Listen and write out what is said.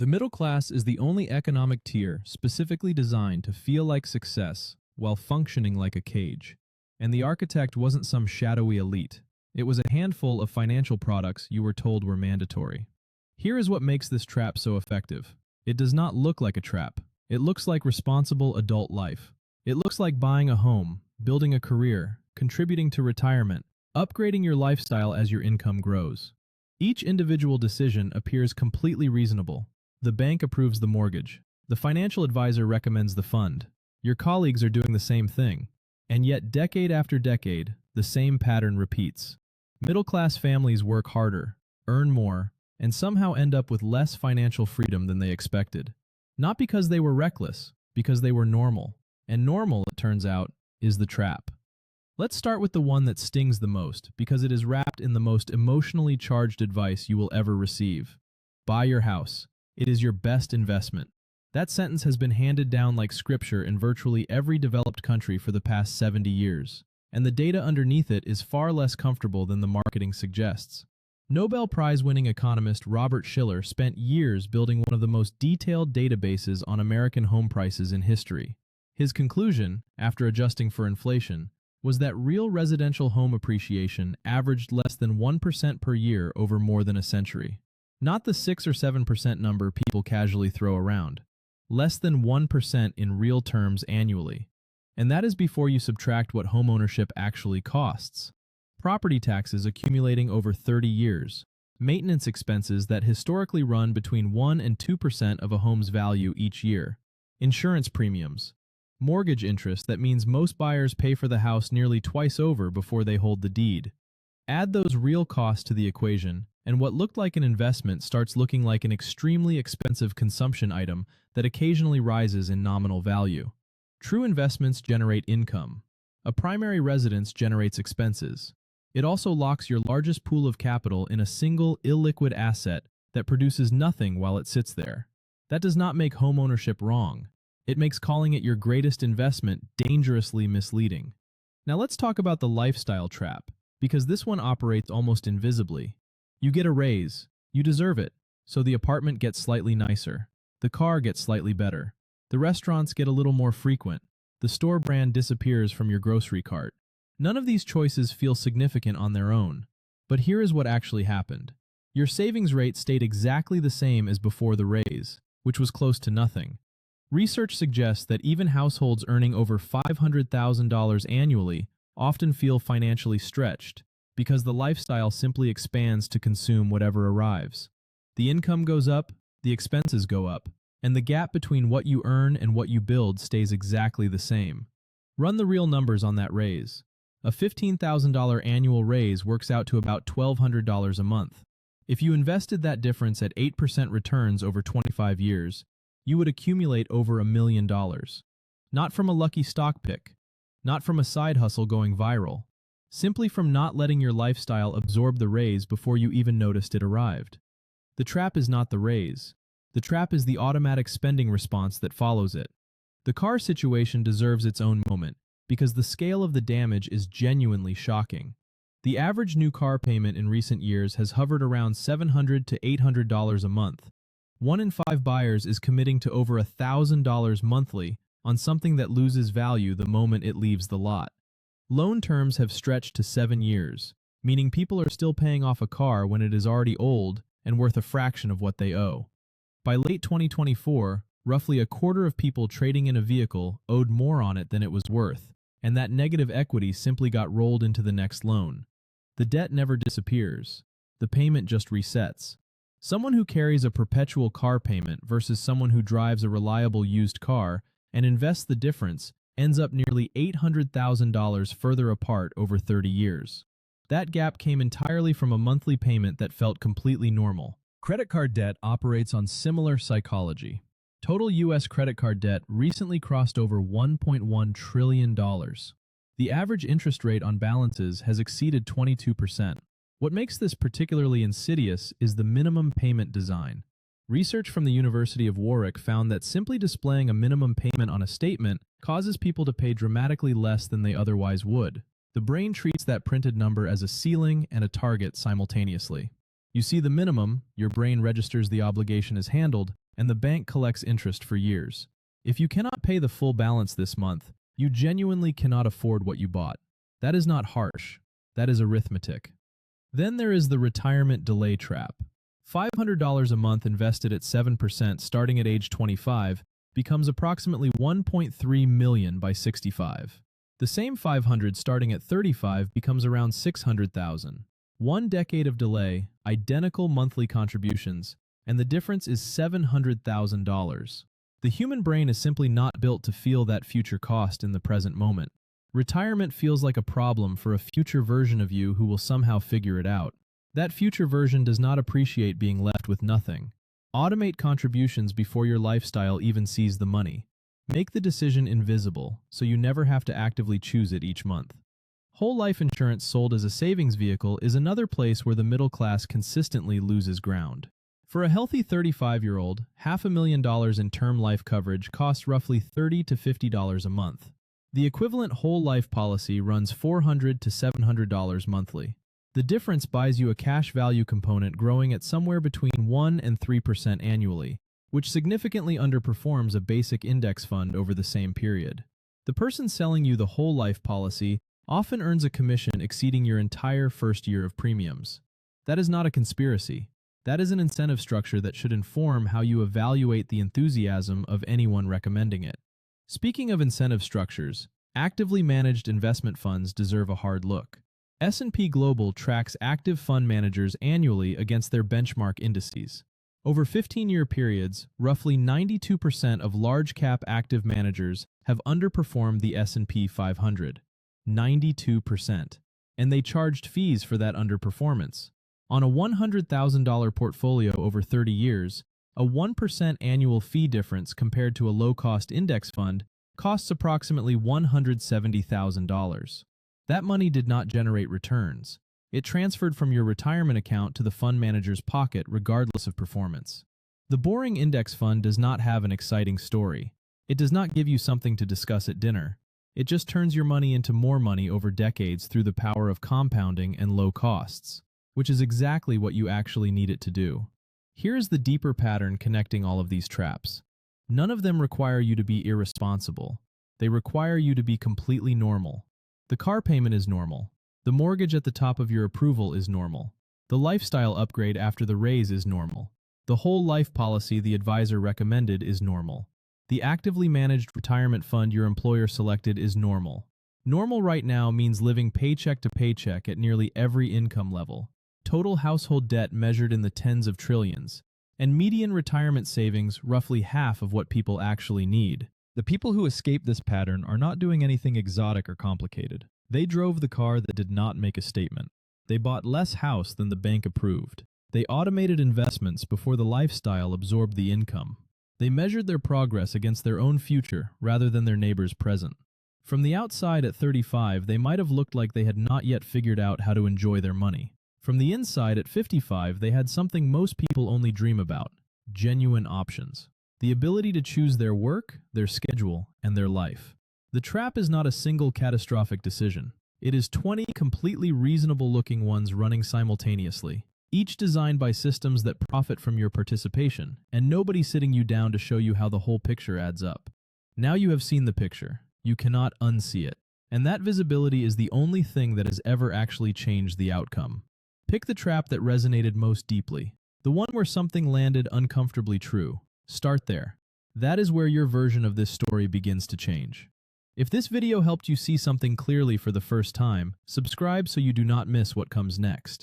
The middle class is the only economic tier specifically designed to feel like success while functioning like a cage. And the architect wasn't some shadowy elite. It was a handful of financial products you were told were mandatory. Here is what makes this trap so effective. It does not look like a trap. It looks like responsible adult life. It looks like buying a home, building a career, contributing to retirement, upgrading your lifestyle as your income grows. Each individual decision appears completely reasonable. The bank approves the mortgage. The financial advisor recommends the fund. Your colleagues are doing the same thing. And yet, decade after decade, the same pattern repeats. Middle-class families work harder, earn more, and somehow end up with less financial freedom than they expected. Not because they were reckless, because they were normal. And normal, it turns out, is the trap. Let's start with the one that stings the most, because it is wrapped in the most emotionally charged advice you will ever receive. Buy your house. It is your best investment. That sentence has been handed down like scripture in virtually every developed country for the past 70 years, and the data underneath it is far less comfortable than the marketing suggests. Nobel Prize-winning economist Robert Shiller spent years building one of the most detailed databases on American home prices in history. His conclusion, after adjusting for inflation, was that real residential home appreciation averaged less than 1% per year over more than a century. Not the 6 or 7% number people casually throw around. Less than 1% in real terms annually. And that is before you subtract what homeownership actually costs. Property taxes accumulating over 30 years. Maintenance expenses that historically run between 1 and 2% of a home's value each year. Insurance premiums. Mortgage interest that means most buyers pay for the house nearly twice over before they hold the deed. Add those real costs to the equation, and what looked like an investment starts looking like an extremely expensive consumption item that occasionally rises in nominal value. True investments generate income. A primary residence generates expenses. It also locks your largest pool of capital in a single illiquid asset that produces nothing while it sits there. That does not make homeownership wrong. It makes calling it your greatest investment dangerously misleading. Now let's talk about the lifestyle trap, because this one operates almost invisibly. You get a raise. You deserve it. So the apartment gets slightly nicer. The car gets slightly better. The restaurants get a little more frequent. The store brand disappears from your grocery cart. None of these choices feel significant on their own. But here is what actually happened. Your savings rate stayed exactly the same as before the raise, which was close to nothing. Research suggests that even households earning over $500,000 annually often feel financially stretched because the lifestyle simply expands to consume whatever arrives. The income goes up, the expenses go up, and the gap between what you earn and what you build stays exactly the same. Run the real numbers on that raise. A $15,000 annual raise works out to about $1,200 a month. If you invested that difference at 8% returns over 25 years, you would accumulate over $1 million. Not from a lucky stock pick, not from a side hustle going viral, simply from not letting your lifestyle absorb the raise before you even noticed it arrived. The trap is not the raise. The trap is the automatic spending response that follows it. The car situation deserves its own moment because the scale of the damage is genuinely shocking. The average new car payment in recent years has hovered around $700 to $800 a month. 1 in 5 buyers is committing to over $1,000 monthly on something that loses value the moment it leaves the lot. Loan terms have stretched to 7 years, meaning people are still paying off a car when it is already old and worth a fraction of what they owe. By late 2024, roughly a quarter of people trading in a vehicle owed more on it than it was worth, and that negative equity simply got rolled into the next loan. The debt never disappears. The payment just resets. Someone who carries a perpetual car payment versus someone who drives a reliable used car and invests the difference ends up nearly $800,000 further apart over 30 years. That gap came entirely from a monthly payment that felt completely normal. Credit card debt operates on similar psychology. Total U.S. credit card debt recently crossed over $1.1 trillion. The average interest rate on balances has exceeded 22%. What makes this particularly insidious is the minimum payment design. Research from the University of Warwick found that simply displaying a minimum payment on a statement causes people to pay dramatically less than they otherwise would. The brain treats that printed number as a ceiling and a target simultaneously. You see the minimum, your brain registers the obligation as handled, and the bank collects interest for years. If you cannot pay the full balance this month, you genuinely cannot afford what you bought. That is not harsh. That is arithmetic. Then there is the retirement delay trap. $500 a month invested at 7% starting at age 25 becomes approximately $1.3 million by 65. The same 500 starting at 35 becomes around 600,000. 1 decade of delay, identical monthly contributions, and the difference is $700,000. The human brain is simply not built to feel that future cost in the present moment. Retirement feels like a problem for a future version of you who will somehow figure it out. That future version does not appreciate being left with nothing. Automate contributions before your lifestyle even sees the money. Make the decision invisible, so you never have to actively choose it each month. Whole life insurance sold as a savings vehicle is another place where the middle class consistently loses ground. For a healthy 35-year-old, $500,000 in term life coverage costs roughly $30 to $50 a month. The equivalent whole life policy runs $400 to $700 monthly. The difference buys you a cash value component growing at somewhere between 1 and 3% annually, which significantly underperforms a basic index fund over the same period. The person selling you the whole life policy often earns a commission exceeding your entire first year of premiums. That is not a conspiracy. That is an incentive structure that should inform how you evaluate the enthusiasm of anyone recommending it. Speaking of incentive structures, actively managed investment funds deserve a hard look. S&P Global tracks active fund managers annually against their benchmark indices. Over 15-year periods, roughly 92% of large-cap active managers have underperformed the S&P 500. 92%. And they charged fees for that underperformance. On a $100,000 portfolio over 30 years, a 1% annual fee difference compared to a low-cost index fund costs approximately $170,000. That money did not generate returns. It transferred from your retirement account to the fund manager's pocket regardless of performance. The boring index fund does not have an exciting story. It does not give you something to discuss at dinner. It just turns your money into more money over decades through the power of compounding and low costs, which is exactly what you actually need it to do. Here is the deeper pattern connecting all of these traps. None of them require you to be irresponsible. They require you to be completely normal. The car payment is normal. The mortgage at the top of your approval is normal. The lifestyle upgrade after the raise is normal. The whole life policy the advisor recommended is normal. The actively managed retirement fund your employer selected is normal. Normal right now means living paycheck to paycheck at nearly every income level. Total household debt measured in the tens of trillions, and median retirement savings roughly half of what people actually need. The people who escape this pattern are not doing anything exotic or complicated. They drove the car that did not make a statement. They bought less house than the bank approved. They automated investments before the lifestyle absorbed the income. They measured their progress against their own future rather than their neighbor's present. From the outside at 35, they might have looked like they had not yet figured out how to enjoy their money. From the inside at 55, they had something most people only dream about: genuine options. The ability to choose their work, their schedule, and their life. The trap is not a single catastrophic decision. It is 20 completely reasonable-looking ones running simultaneously, each designed by systems that profit from your participation, and nobody sitting you down to show you how the whole picture adds up. Now you have seen the picture. You cannot unsee it. And that visibility is the only thing that has ever actually changed the outcome. Pick the trap that resonated most deeply, the one where something landed uncomfortably true. Start there. That is where your version of this story begins to change. If this video helped you see something clearly for the first time, subscribe so you do not miss what comes next.